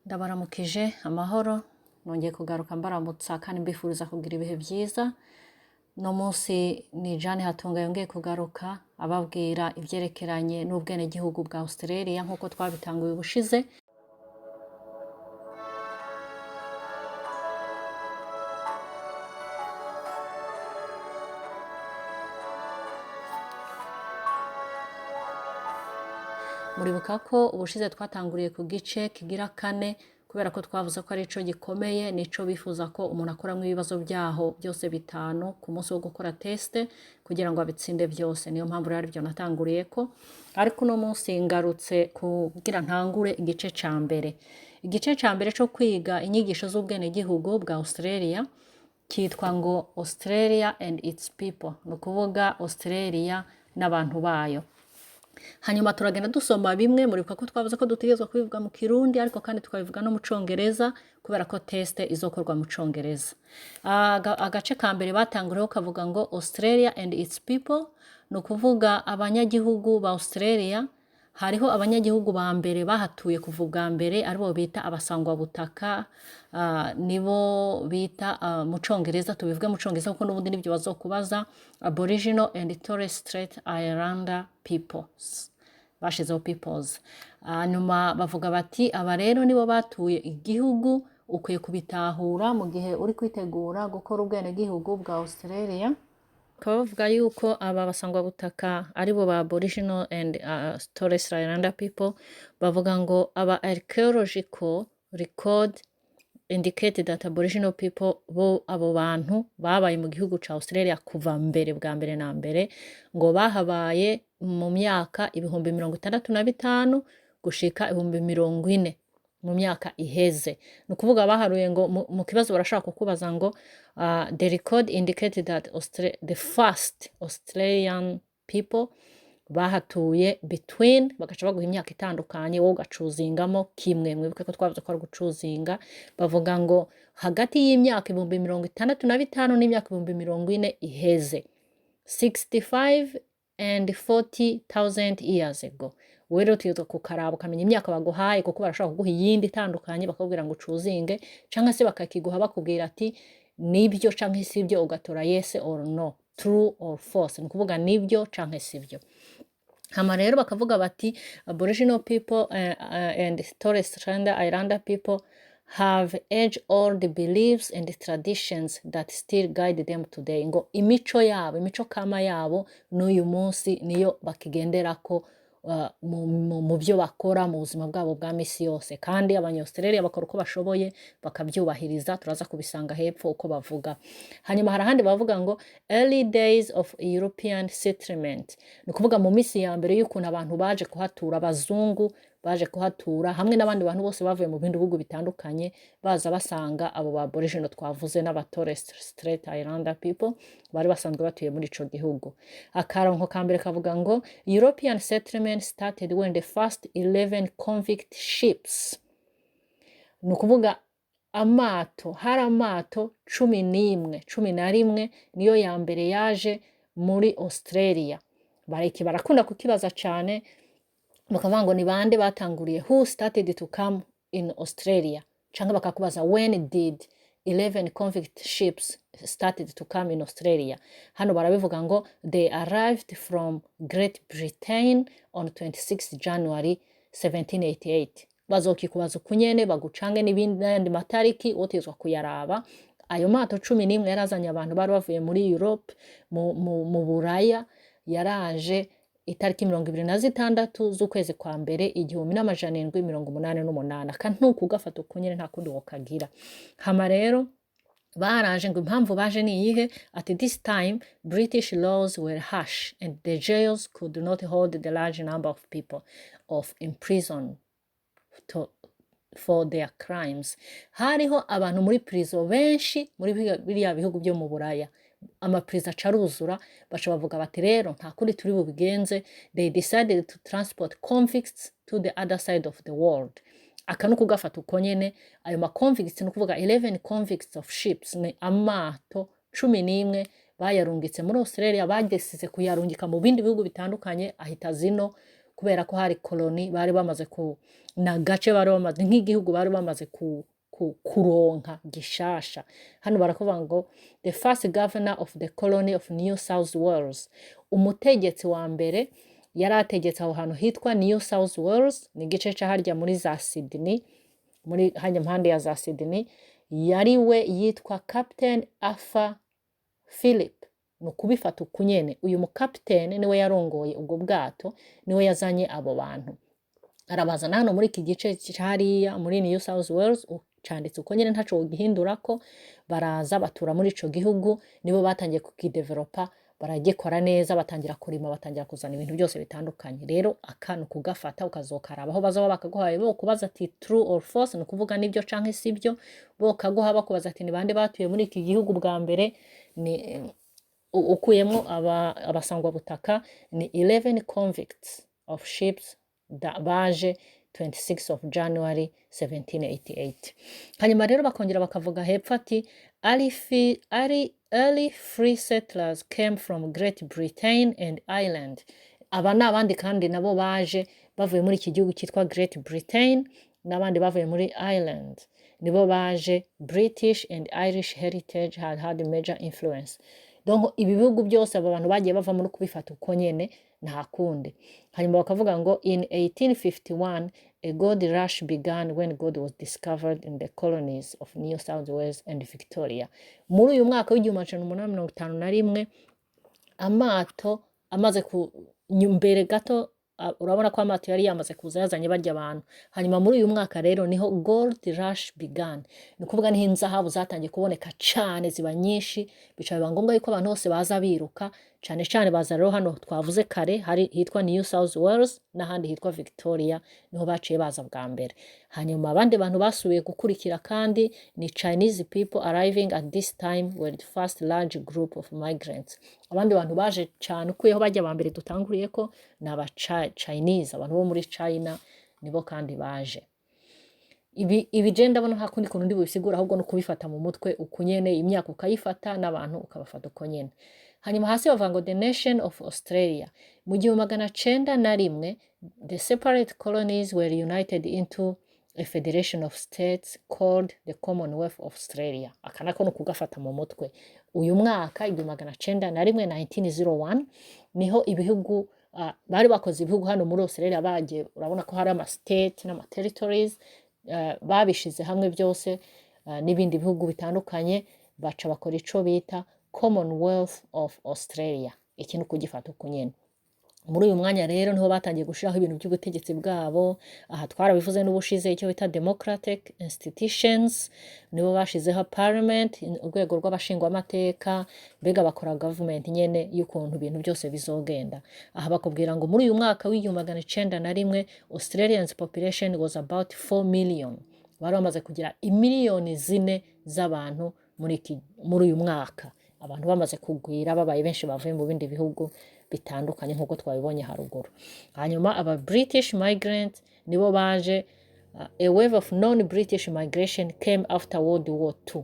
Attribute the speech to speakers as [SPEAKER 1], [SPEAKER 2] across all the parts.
[SPEAKER 1] Ndabaramukije amahoro nongeye kugaruka mbaramutsa kandi mbifuriza kugira ibihe byiza. No munsi ni Jane Hatunga yongeye kugaruka ababwira ivyerekeranye n'ubwenegihugu bwa Australia nkuko twabitanguye ubushize. Muribuka ko ubushize twatanguriye ku gice kigira 4 kubera ko twavuze ko ari ico gikomeye nico bifuza ko umuntu akoramwe ibibazo byaho byose bitanu ku munsi wo gukora test kugira ngo abitsinde byose. Niyo mpamvu rero byo natanguriye ko, ariko no munsi ngarutse kugira ntangure igice ca mbere. Igice ca mbere cyo kwiga inyigisho z'ubwenegihugu bwa Australia kitwa ngo Australia and its people, no kuvuga Australia n'abantu bayo. Hanyuma turagenda dusoma bimwe muribuka ko twavuze ko dutegezwa kubivuga mu Kirundi ariko kandi tukabivuga no mu Congereza kubera ko test izokorwa mu Congereza. Agace ka mbere batanguriyeho kavuga ngo Australia and its people, no kuvuga abanyagihugu ba Australia. Hariho abanyagihugu ba mbere bahatuye kuvuga mbere aribo bita abasangwa butaka, nibo bita mu Congereza tubivuge mu Congereza kuko n'ubundi nibyo bazokubaza Aboriginal and Torres Strait Islander peoples, bashizeho peoples. Nyuma bavuga bati aba rero nibo batuye igihugu, ukwiye kubitahura mu gihe uri kwitegura gukora ubwenegihugu bwa Australia. Kavuga yuko aba basangwa butaka aribo ba Aboriginal and Torres Strait Islander people. Bavuga ngo aba archaeological record indicated that Aboriginal people bo abo bantu babaye mu gihugu ca Australia kuva mbere bwa mbere na mbere, ngo bahabaye mu myaka 1065 gushika 1040 mu myaka iheze. No kuvuga baharuye ngo mu kibazo barashaka kukubaza ngo the record indicated that the first Australian people bahatuye between, bagaca baguha imyaka itandukanye wowe ugacuzingamo kimwe. Mwibuke ko twavuze ko ari gucuzinga. Bavuga ngo hagati y'imyaka 1065 n'imyaka 1040 iheze, 65 and 40,000 years ago. Wero tuyo kukaraba ukamenya imyaka baguhaye kuko barashaka kuguha yindi itandukanye bakubwira ngo ucuzinge cyangwa se bakakiguha bakubwira ati nibyo cyangwa sibyo ugatora yes or no, true or false, ni kuvuga nibyo cyangwa sibyo. Hama rero bakavuga bati Aboriginal people and Torres Strait Islander people have age-old beliefs and traditions that still guide them today. Ngo imico yabo, imico kama yabo n'uyu munsi niyo bakigenderako mu byo bakora mu buzima bwabo bwa misi yose, kandi abanya-Australia bakora uko bashoboye bakabyubahiriza. Turaza kubisanga hepfo uko bavuga. Hanyuma harahandi bavuga ngo early days of European settlement, no kuvuga mu misi ya mbere y'ukuntu abantu baje kuhatura, abazungu baje kuhatura hamwe n'abandi bantu bose bavuye mu bindi bihugu bitandukanye baza basanga abo ba Aboriginal twavuze n'aba Torres Strait Islander people bari basanzwe batuye muri ico gihugu. Akaronko ka mbere kavuga ngo European settlement started when the first 11 convict ships, no kuvuga amato, hari amato 11 niyo ya mbere yaje muri Australia. Barakunda kukibaza cyane bakavuga ngo ni bande batanguriye, who started to come in Australia, cyangwa bakakubaza when did 11 convict ships started to come in Australia. Hano barabivuga ngo they arrived from Great Britain on 26 January 1788. Bazokikubaza kunyene bagucange n'ibindi matariki wotezwa kuyaraba. Ayo mato 11 yarazanye abantu bari bavuye muri Europe mu Buraya, yaraje itariki 26 z'ukwezi kwa mbere 1788. Akantuku gafata ukunyene nta kundi wokagira. Hama rero baraje ngo impamvu baje ni iyihe? At this time British laws were harsh and the jails could not hold the large number of people of imprisoned for their crimes. Hariho abantu muri prison benshi muri biriya bihugu byo mu Buraya, amaprison acaruzura. Baca bavuga bati rero nta kuri turi bubigenze. They decided to transport convicts to the other side of the world. Akanuku gafata uko nyene. Ayo ma convicts no kuvuga 11 convicts of ships, ni amato 11 bayarungitse muri Australia, bagesize kuyarungika mu bindi bihugu bitandukanye ahita zino kubera ko hari koloni bari bamaze na gace bari bamaze nk'igihugu bari bamaze kuronka gishasha. Hano barakuvuga ngo the first governor of the colony of New South Wales, umutegetsi wa mbere yari ategetse aho hantu hitwa New South Wales, ni igice harya muri za Sydney, muri hanya mpande ya za Sydney, yari we yitwa Captain Arthur Phillip. No kubifata ukunyene, uyu mukapitene niwe yarongoye ubwo bwato, niwe yazanye abo bantu. Arabazana hano muri iki gice hariya muri New South Wales, canditse uko nyene ntaco gihindurako, baraza batura muri ico gihugu, nibo batangiye kukidevelopa, baragikora neza, batangira kurima, batangira kuzana ibintu byose bitandukanye. Rero akantu kugafata ukazokaraba aho bazoba bakaguhaye bo kubaza ati true or false, no kuvuga nibyo canke sibyo, bo kaguha bakubaza ati ni bande batuye muri iki gihugu bwa mbere, ni ukuyemo abasangwa butaka, ni 11 convicts of ships baje 26 of January 1788. Hanyuma rero bakongera bakavuga hepfo ati early free settlers came from Great Britain and Ireland. Aba n'abandi kandi nabo baje bavuye muri iki gihugu cyitwa Great Britain, n'abandi bavuye muri Ireland. Nibo baje. British and Irish heritage had major influence. Donc ibi bihugu byose aba bantu bagiye bava muri kubifata uko nyene nta kundi. Hanyuma bakavuga ngo in 1851 a gold rush began when gold was discovered in the colonies of New South Wales and Victoria. Muri uyu mwaka w'1851 amato amaze mbere gato, urabona ko amato yari yamaze kuza yazanye barya abantu. Hanyuma muri uyu mwaka rero niho gold rush began, ni kuvuga niho inzahabu zatangiye kuboneka cyane, ziba nyinshi, bica biba ngombwa yuko abantu bose baza biruka cyane cyane. Baza rero hano twavuze kare hari hitwa New South Wales n'ahandi hitwa Victoria, niho baciye baza bwa mbere. Hanyuma abandi bantu basubiye gukurikira kandi ni Chinese people arriving at this time were the first large group of migrants. Abandi bantu baje cyane ukuyeho bajya ba mbere dutanguriye ko n'aba Chinese, abantu bo muri China nibo kandi baje. Ibi je ndabona nta kundi kuntu ndi bubisigura, ahubwo no kubifata mu mutwe ukunyene, imyaka ukayifata n'abantu ukabafata uko nyene. Hanyuma hasi bavuga ngo the nation of Australia mu 1901 the separate colonies were united into a federation of states called the Commonwealth of Australia. Akanako no kugafata mu mutwe. Uyu mwaka 1901 niho ibihugu bari bakoze ibihugu hano muri Australia bagiye, urabona ko hari ama state n'ama territories, babishize hamwe byose n'ibindi bihugu bitandukanye, baca bakora ico bita Commonwealth of Australia. Ikintu kugifata ukunyene. Muri uyu mwanya rero niho batangiye gushiraho ibintu by'ubutegetsi bwabo. Aha twarabivuze n'ubushize icyo bita democratic institutions, nibo bashizeho parliament, urwego rw'abashingwa amateka, mbega bakora government nyene y'ukuntu ibintu byose bizogenda. Aha bakubwira ngo muri uyu mwaka w'1901 Australians population was about 4 million. Bari bamaze kugira imiliyoni 4 z'abantu muri uyu mwaka. Abantu bamaze kugwira babaye benshi bavuye mu bindi bihugu bitandukanye nkuko twabibonye haruguru. Hanyuma aba British migrants nibo baje. A wave of non-British migration came after World War II.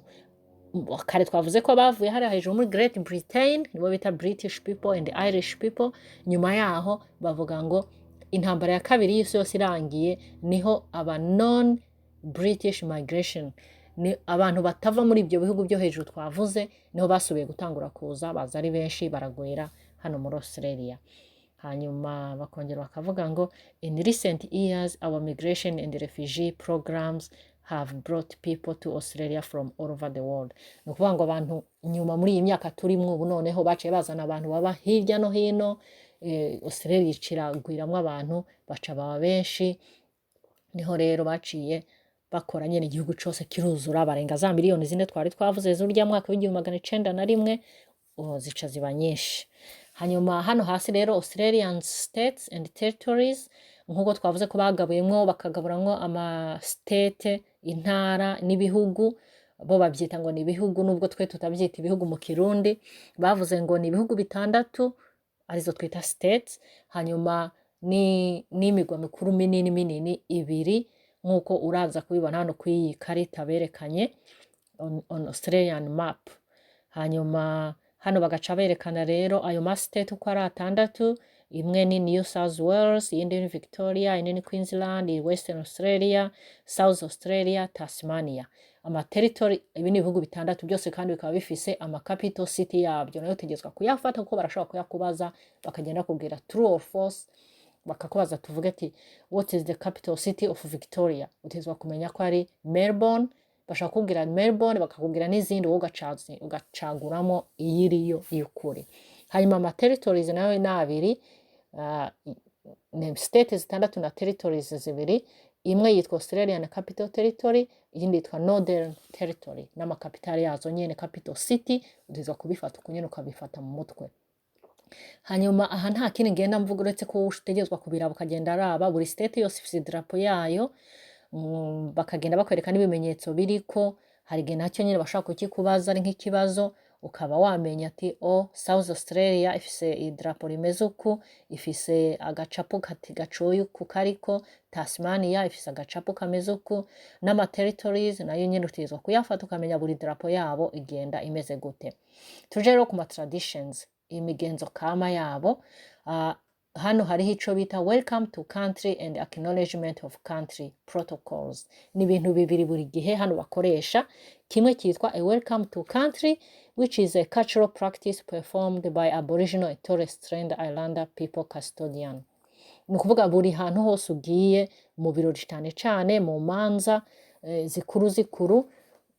[SPEAKER 1] Kare twavuze ko bavuye hari hejuru muri Great Britain, nibo bita British people and Irish people. Nyuma yaho bavuga ngo intambara ya kabiri y'isi yose irangiye, niho aba non-British migration, ni abantu batava muri ibyo bihugu byo hejuru twavuze, niho basubiye gutangura kuza, baza ari benshi baragwira hano muri Australia. Hanyuma bakongera bakavuga ngo in recent years our migration and refugee programs have brought people to Australia from all over the world. Ni ukuvuga ngo abantu nyuma muri iyi myaka turimo ubu noneho baciye bazana abantu baba hirya no hino, Australia iciragwiramwo abantu baca baba benshi, niho rero baciye bakora nyene igihugu cyose kiruzura, barenga za miliyoni 4 twari twavuze z'urya mwaka w'1901 zica ziba nyinshi. Hanyuma hano hasi rero Australian states and territories, nkuko twavuze ko bagabuyemwo bakagaburamwo ama state, intara n'ibihugu, bo babyita ngo ni ibihugu nubwo twe tutabyita ibihugu mu Kirundi. Bavuze ngo ni ibihugu bitandatu arizo twita states, hanyuma ni imigwa mikuru minini ibiri, nkuko uraza kubibona hano kwiyi karita berekanye on Australian map. Hanyuma hano bagaca berekana rero ayo ma state uko ari atandatu, imwe ni New South Wales, iyindi ni Victoria, iyindi ni Queensland, Western Australia, South Australia, Tasmania. Territory ibi ni ibihugu bitandatu byose kandi bikaba bifise capital city yabyo, nayo utegetswe kuyafata kuko barashobora kuyakubaza bakagenda kubwira true or false, bakakubaza tuvuge ati what is the capital city of Victoria, utegetswe kumenya ko ari Melbourne, bashaka kubwira Melbourne bakakubwira n'izindi wowe ugacaguramo iyiriyo y'ukuri. Hanyuma territories nayo ni abiri, states zitandatu na territories zibiri, imwe yitwa Australian Capital Territory, iyindi yitwa Northern Territory, n'amakapitali yazo nyene capital city utegetswe kubifata ukunyene ukabifata mu mutwe. Hanyuma aha nta kindi ngenda mvuga uretse ko utegetswe kubiraba ukagenda araba buri state yose ifite drapo yayo, bakagenda bakwereka n'ibimenyetso biriko, hari igihe nacyo nyine bashaka kukikubaza ari nk'ikibazo ukaba wamenya ati South Australia ifise idrapo rimeze uku, ifise agacapo kati gacoye uku kariko, Tasmania ifise agacapo kameze uku, territories nayo nyine utegetswe kuyafata ukamenya buri drapo yabo igenda imeze gute. Tuje rero ku traditions, imigenzo kama yabo. Hano hariho ico bita welcome to country and acknowledgement of country protocols. Ni ibintu bibiri buri gihe hano bakoresha. Kimwe kitwa a welcome to country, which is a cultural practice performed by Aboriginal and Torres Strait Islander people custodian. Ni ukuvuga buri hantu hose ugiye mu birori cyane cyane mu manza zikuru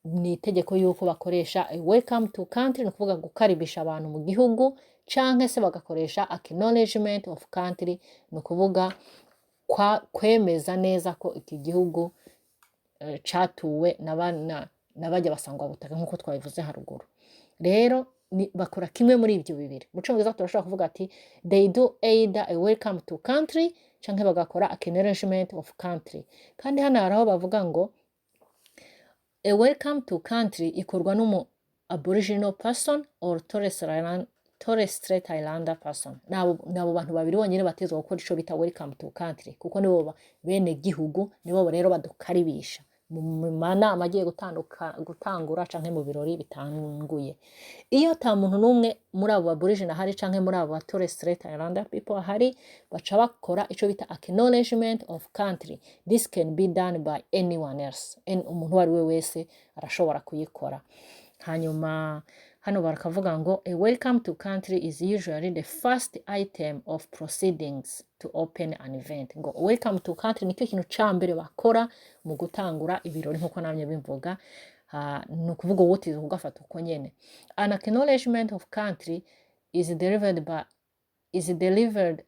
[SPEAKER 1] ni itegeko yuko bakoresha a welcome to country, ni ukuvuga gukaribisha abantu mu gihugu, canke se bagakoresha acknowledgement of country, ni ukuvuga kwemeza neza ko iki gihugu catuwe n'abajya basangwa butaka nk'uko twabivuze haruguru. Rero bakora kimwe muri ibyo bibiri. Mu Cyongereza turashobora kuvuga ati they do either a welcome to country canke bagakora acknowledgement of country. Kandi hano haraho bavuga ngo a welcome to country ikorwa n'umu Aboriginal person or Torres Strait Islander person. Nabo bantu babiri bonyine batezwe gukora ico bita welcome to country, kuko nibo bene gihugu, nibo rero badukaribisha mu manama agiye gutangura canke mu birori bitanguye. Iyo ta muntu numwe muri abo Aboriginal hari canke muri abo Torres Strait Islander people hari, baca bakora ico bita acknowledgement of country. This can be done by anyone else. Umuntu wari we wese arashobora kuyikora. Hanyuma hano barakavuga ngo a welcome to country is usually the first item of proceedings to open an event. Ngo welcome to country nicyo kintu cambere bakora mu gutangura ibirori nkuko namye bimvuga. No kuvuga wote ugafata uko nyene. An acknowledgement of country is delivered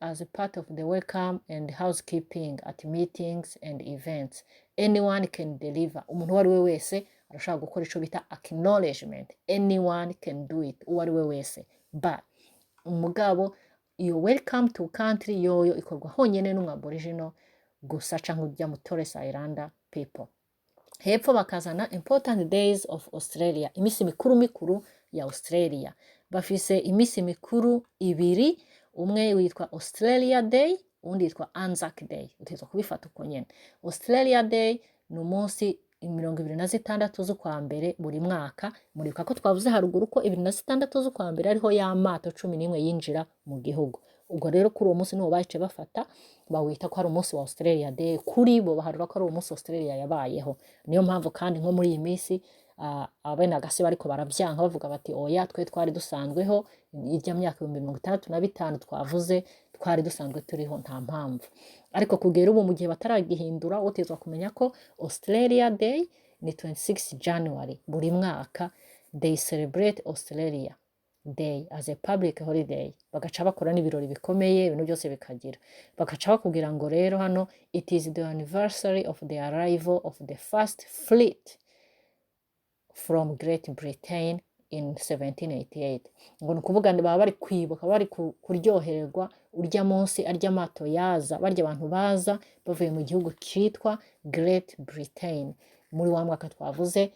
[SPEAKER 1] as a part of the welcome and housekeeping at meetings and events. Anyone can deliver. Umuntu wari we wese arashaka gukora ico bita acknowledgement. Anyone can do it. Uwari we wese. But umugabo iyo welcome to country yoyo ikorwa honyene n'umwe Aboriginal gusa canke ujya mu Torres Islander people. Hepfo bakazana important days of Australia, imisi mikuru ya Australia. Bafise imisi mikuru ibiri, umwe witwa Australia Day, undi witwa Anzac Day. Utegetswe kubifata uko nyene. Australia Day ni umunsi 26 z'ukwa mbere buri mwaka. Muribuka ko twavuze haruguru ko 26 z'ukwa mbere ariho ya mato 11 yinjira mu gihugu. Ubwo rero kuri uwo munsi niho bahice bafata bawita ko ari umunsi wa Australia Day, kuri bo baharura ko ari umunsi Australia yabayeho. Niyo mpamvu kandi nko muri iyi minsi abene agasi bariko baravyanka bavuga bati oya twe twari dusanzweho ijya myaka 65 twavuze twari dusanzwe turiho nta mpamvu. Ariko kugera ubu mu gihe bataragihindura utezwa kumenya ko Australia Day ni 26 January buri mwaka. They celebrate Australia Day as a public holiday. Bagaca bakora n'ibirori bikomeye, ibintu byose bikagira. Bagaca bakubwira ngo rero hano it is the anniversary of the arrival of the first fleet from Great Britain in 1788. Ngo nukuvuga baba bari kwibuka bari kuryohererwa urya munsi arya mato yaza barya abantu baza bavuye mu gihugu cyitwa Great Britain muri wa mwaka twavuze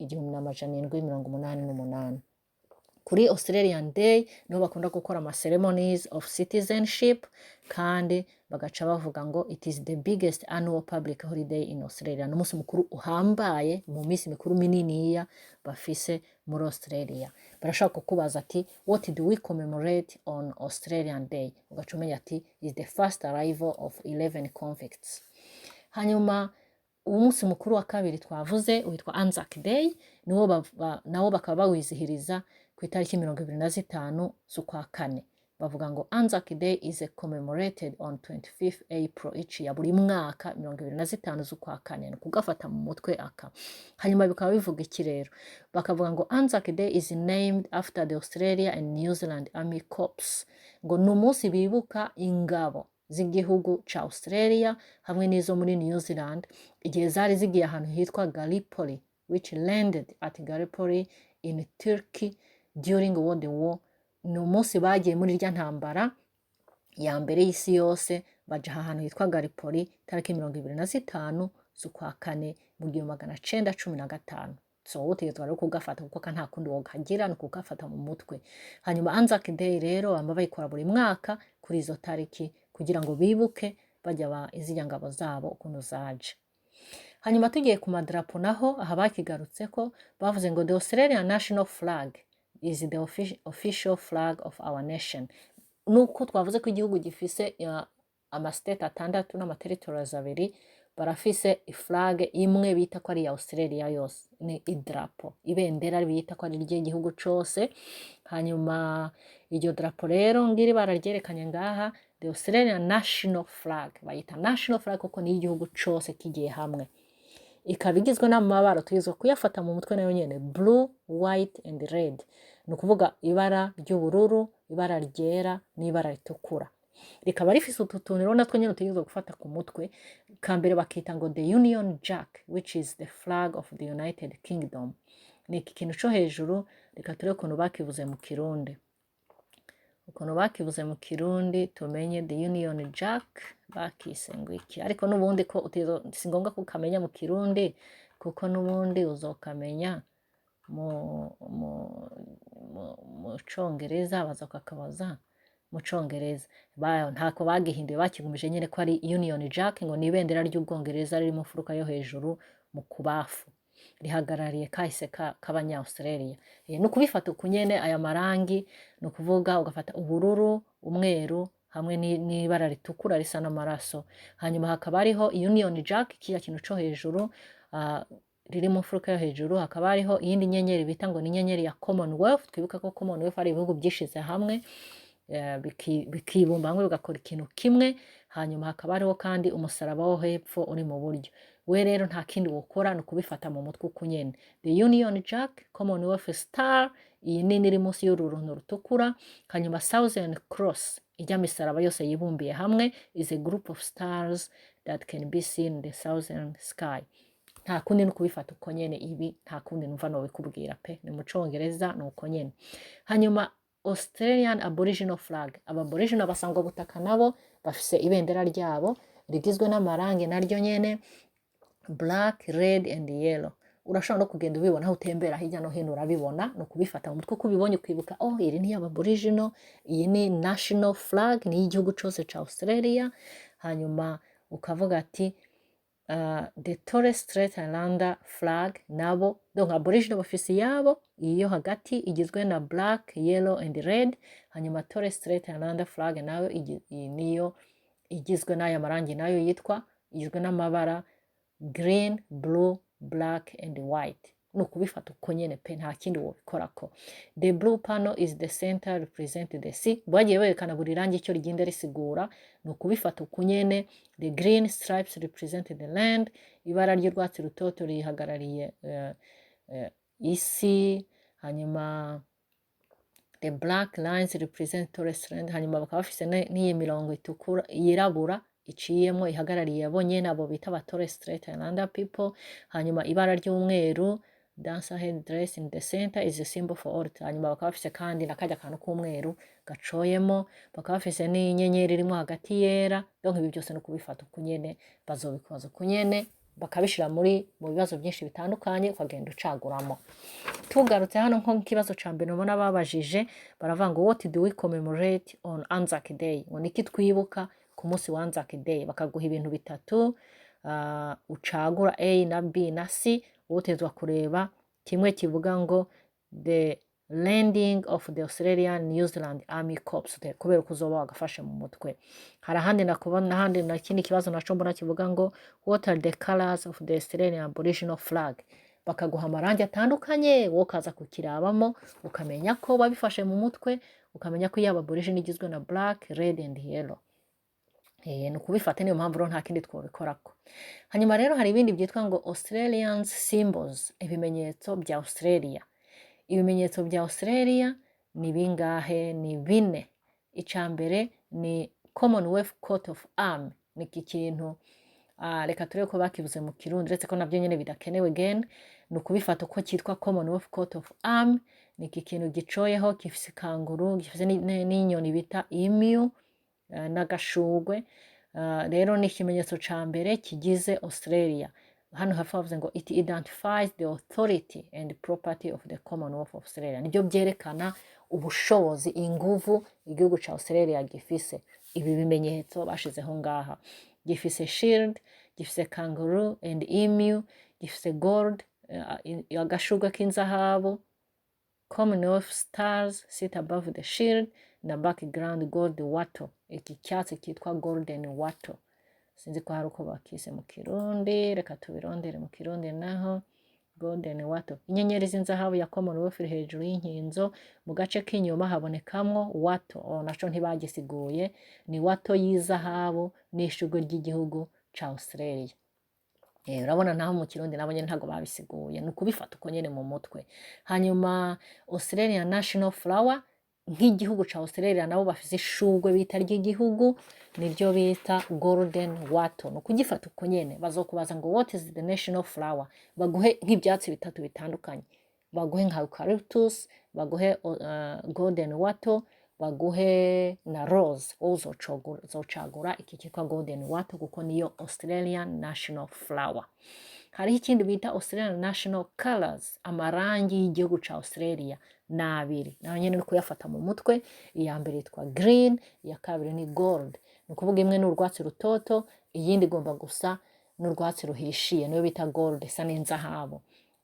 [SPEAKER 1] 1788. kuri Australian Day niho bakunda gukora ceremonies of citizenship, kandi bagaca bavuga ngo it is the biggest annual public holiday in Australia. Ni umunsi mukuru uhambaye mu minsi mikuru mininiya bafise muri Australia. Barashaka kukubaza ati what do we commemorate on Australian Day? Ugaca umenya ati is the first arrival of 11 convicts. Hanyuma umunsi mukuru wa kabiri twavuze witwa Anzac Day, nawo bakaba bawizihiriza ku itariki 25 z'ukwa kane. Bavuga ngo Anzac Day is commemorated on 25th April each year. Buri mwaka 25 z'ukwa kane, no kugafata mu mutwe aka. Hanyuma bikaba bivuga iki rero? Bakavuga ngo Anzac Day is named after the Australia and New Zealand Army Corps. Ngo ni umunsi bibuka ingabo z'igihugu ca Australia hamwe n'izo muri New Zealand igihe zari zigiye ahantu hitwa Gallipoli, which landed at Gallipoli in Turkey during World War. Ni umunsi bagiye muri rya ntambara ya mbere y'isi yose, baja ahantu hitwa Gallipoli tariki 25 z'ukwa kane mu 1915. So utegetswe rero kugafata kuko nta kundi wokagira no kugafata mu mutwe. Hanyuma Anzac Day rero bamba bayikora buri mwaka kuri izo tariki kugira ngo bibuke bajya izijya ngabo zabo ukuntu zaje. Hanyuma tugiye ku madarapo naho aha bakigarutse ko bavuze ngo the Australian national flag is the official flag of our nation. Nuko twavuze ko igihugu gifise amastate 6 n'amaterritories 2, barafise iflag imwe bita ko ari ya Australia yose, ni idrapo, ibendera bita ko ari ry'igihugu cose. Hanyuma iryo drapo rero ngiri bararyerekanye ngaha, the Australian national flag, bayita national flag kuko ni igihugu cose kigiye hamwe. Ikaba igizwe n'amabara tugizwe kuyafata mu mutwe nayo nyene, blue, white and red. Ni ukuvuga ibara ry'ubururu, ibara ryera n'ibara ritukura. Rikaba rifise ututuniro natwo nyene tugizwe gufata ku mutwe. Kambere bakita ngo the Union Jack, which is the flag of the United Kingdom. Ni ikintu cyo hejuru, reka turebe ukuntu bakivuze mu Kirundi. Ukuntu bakivuze mu Kirundi tumenye the Union Jack bakise ngo iki, ariko nubundi ko si ngombwa kukamenya mu Kirundi kuko nubundi uzokamenya mu Congereza, baza kakabaza mu Congereza. Bayo ntako bagihinduye, bakigumije nyene ko ari Union Jack, ngo ni ibendera ry'Ubwongereza riri mu furuka yo hejuru mu kubafu, rihagarariye kahise k'abanya Australia. No kubifata ukunyene aya marangi, no kuvuga ugafata ubururu, umweru hamwe n'ibara ritukura risa n'amaraso. Hanyuma hakaba ariho Union Jack, kiya kintu cyo hejuru riri mu furuka yo hejuru. Hakaba ariho iyindi nyenyeri bita ngo ni nyenyeri ya Commonwealth. Twibuka ko Commonwealth ari ibihugu byishize hamwe bikibumba hamwe bigakora ikintu kimwe. Hanyuma hakaba ariho kandi umusaraba wo hepfo uri mu buryo. We rero nta kindi wokora no kubifata mu mutwe ukunyene, the Union Jack, Commonwealth Star, iyi nini iri munsi y'uruntu rutukura. Hanyuma Southern Cross, ijya misaraba yose yibumbiye hamwe, is a group of stars that can be seen in the southern sky. Nta kundi no kubifata uko nyene, ibi nta kundi numva no bikubwira pe, ni mu Congereza nuko nyene. Hanyuma Australian Aboriginal flag, Aboriginal basangwa butaka nabo bafise ibendera ryabo rigizwe n'amarangi naryo nyene black, red and yellow. Urashobora no kugenda ubibona aho utembera hirya no hino, urabibona no kubifata mu mutwe kubibonye ukibuka iri ni Aboriginal, iyi ni national flag, ni igihugu cyose ca Australia. Hanyuma ukavuga ati the Torres Strait Islander flag nabo donc Aboriginal bafise yabo, iyo hagati igizwe na black, yellow and red. Hanyuma Torres Strait Islander flag nayo niyo igizwe n'aya marangi, nayo igizwe n'amabara green, blue, black and white. No kubifata uko nyene pe, nta kindi wobikorako. The blue panel is the center represent the sea. Bagiye berekana buri rangi icyo rigenda risigura, no kubifata uko nyene. The green stripes represent the land. Ibara ry'urwatsi rutoto rihagarariye isi. Hanyuma the black lines represent Torres Strait. Hanyuma bakaba bafise n'iyi mirongo itukura yirabura iciyemo ihagarariye abo nyene abo bita ba Torres Strait Islander people. Hanyuma ibara ry'umweru, dancer head dress in the center is a symbol for all. Hanyuma bakaba bafise kandi nakajya kantu k'umweru gacoyemo, bakaba bafise n'inyenyeri irimo hagati yera. Donc ibi byose no kubifata ukunyene, bazobikoza ukunyene bakabishira mu bibazo byinshi bitandukanye ukagenda ucaguramo. Tugarutse hano nko mu kibazo ca mbere ubona babajije baravuga ngo what do we commemorate on Anzac Day, ngo niki twibuka ku munsi wa Anzac Day, bakaguha ibintu bitatu ucagura A na B na C, wotezwa kureba kimwe kivuga ngo the landing of the Australian New Zealand Army Corps, kubera kuzoba wagafashe mu mutwe. Hari ahandi nakubona ahandi na kindi kibazo naco mbona kivuga ngo what are the colors of the Australian Aboriginal flag, bakaguha amarangi atandukanye wowe ukaza kukirabamo ukamenya ko babifashe mu mutwe, ukamenya ko yaba Aboriginal igizwe na black, red and yellow. Ni ukubifata, niyo mpamvu rero nta kindi twobikorako. Hanyuma rero hari ibindi byitwa ngo Australian symbols, ibimenyetso bya Australia. Ibimenyetso bya Australia ni bingahe? Ni 4. Icambere ni Commonwealth coat of arm, ni ikintu reka turebe ko bakivuze mu Kirundi uretse ko nabyo nyene bidakenewe again. Ni ukubifata uko cyitwa Commonwealth coat of arm, ni ikintu gicoyeho gifise kanguru, gifise n'inyoni bita emu n'agashugwe. Rero ni ikimenyetso ca mbere kigize Australia. Hano hafi bavuze ngo it identifies the authority and property of the Commonwealth of Australia, nibyo byerekana ubushobozi, inguvu igihugu ca Australia gifise. Ibi bimenyetso bashizeho ngaha, gifise shield, gifise kangaroo and emu, gifise gold, agashugwe k'inzahabu, Commonwealth stars sit above the shield, na background gold wattle, iki cyatsi kitwa golden wattle. Sinzi ko hari uko bakise mu Kirundi, reka tubirondere mu Kirundi naho golden wattle. Inyenyeri z'inzahabu ya Commonwealth hejuru y'inkinzo, mu gace k'inyuma habonekamwo wattle, naco ntibagisiguye, ni wattle y'izahabu n'ishugwe ry'igihugu ca Australia. Urabona naho mu Kirundi nabo nyene ntago babisiguye, ni ukubifata uko nyene mu mutwe. Hanyuma Australian national flower, nk'igihugu ca Australia nabo bafise ishugwe bita ry'igihugu, niryo bita golden wattle. No kugifata uko nyene bazokubaza ngo what is the national flower, baguhe nk'ibyatsi bitatu bitandukanye, baguhe nka eucalyptus, baguhe golden wattle, baguhe na rose, uzocagura iki kitwa golden wattle kuko niyo Australian national flower. Hariho ikindi bita Australian national colors, amarangi y'igihugu ca Australia nabiri, naho nyene no kuyafata mu mutwe. Iya mbere yitwa green, iya kabiri ni gold. Ni ukuvuga imwe ni urwatsi rutoto, iyindi igomba gusa n'urwatsi ruhishiye, niyo bita gold, isa n'inzahabu.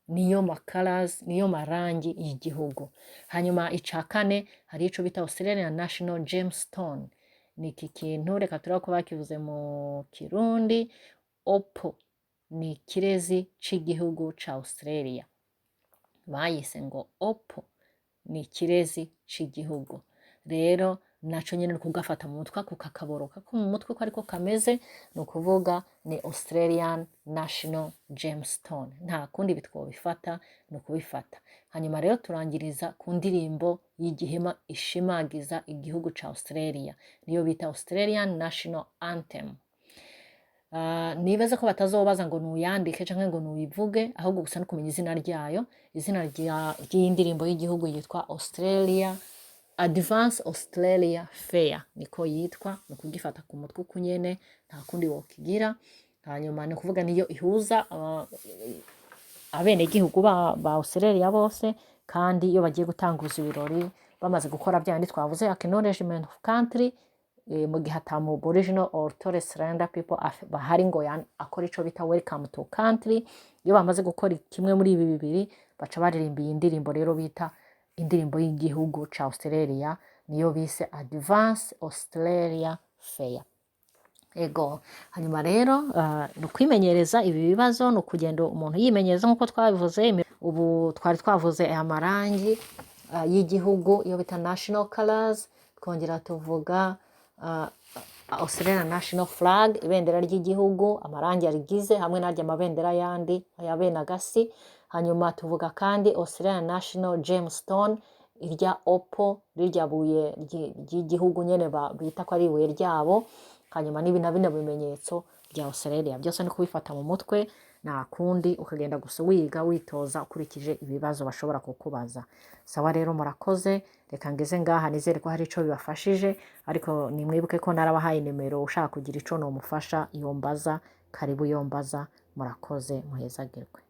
[SPEAKER 1] Niyo colors, niyo marangi y'igihugu. Hanyuma ica kane hari ico bita Australian national gemstone, ni iki kintu reka turaba ko bakivuze mu Kirundi, opal, ni kirezi c'igihugu ca Australia. Bayise ngo opal ni kirezi c'igihugu. Rero naco nyene no kugafata mu mutwe kukakaboroka ko mu mutwe ko ariko kameze, no kuvuga ni Australian national gemstone, nta kundi bitwobifata no kubifata. Hanyuma rero turangiriza ku ndirimbo y'igihema ishimagiza igihugu ca Australia, niyo bita Australian national anthem. Nibaza ko batazobaza ngo nuyandike canke ngo nuyivuge, ahubwo gusa no kumenya izina ryayo. Izina ry'indirimbo y'igihugu yitwa Australia Advance Australia Fair, niko yitwa, no kugifata ku mutwe kunyene nta kundi wokigira. Hanyuma no kuvuga niyo ihuza abenegihugu ba Australia bose, kandi iyo bagiye gutanguza ibirori bamaze gukora byandi twavuze acknowledgement of country, mu gihe atamu Aboriginal or Torres Strait people bahari ngo akora ico bita welcome to country. Iyo bamaze gukora kimwe muri ibi bibiri baca baririmba iyi ndirimbo rero bita indirimbo y'igihugu ca Australia, niyo bise Advance Australia Fair. Ego, hanyuma rero no kwimenyereza ibi bibazo, no kugenda umuntu yimenyereza nkuko twabivuze. Ubu twari twavuze amarangi y'igihugu iyo bita national colors, twongera tuvuga Australian national flag, ibendera ry'igihugu, amarangi arigize hamwe n'arya amabendera yandi ayabenagasi. Hanyuma tuvuga kandi Australian national gemstone, irya opal, rirya buye ry'igihugu nyene bita ko ari ibuye ryabo. Hanyuma nibi na bino bimenyetso bya Australia byose ni kubifata mu mutwe, nta kundi ukagenda gusa wiga witoza ukurikije ibibazo bashobora kukubaza. Sawa rero murakoze, reka ngeze ngaha, nizere ko hari ico bibafashije, ariko nimwibuke ko narabahaye nimero ushaka kugira ico no mufasha yombaza, karibu yombaza. murakoze muhezagirwe.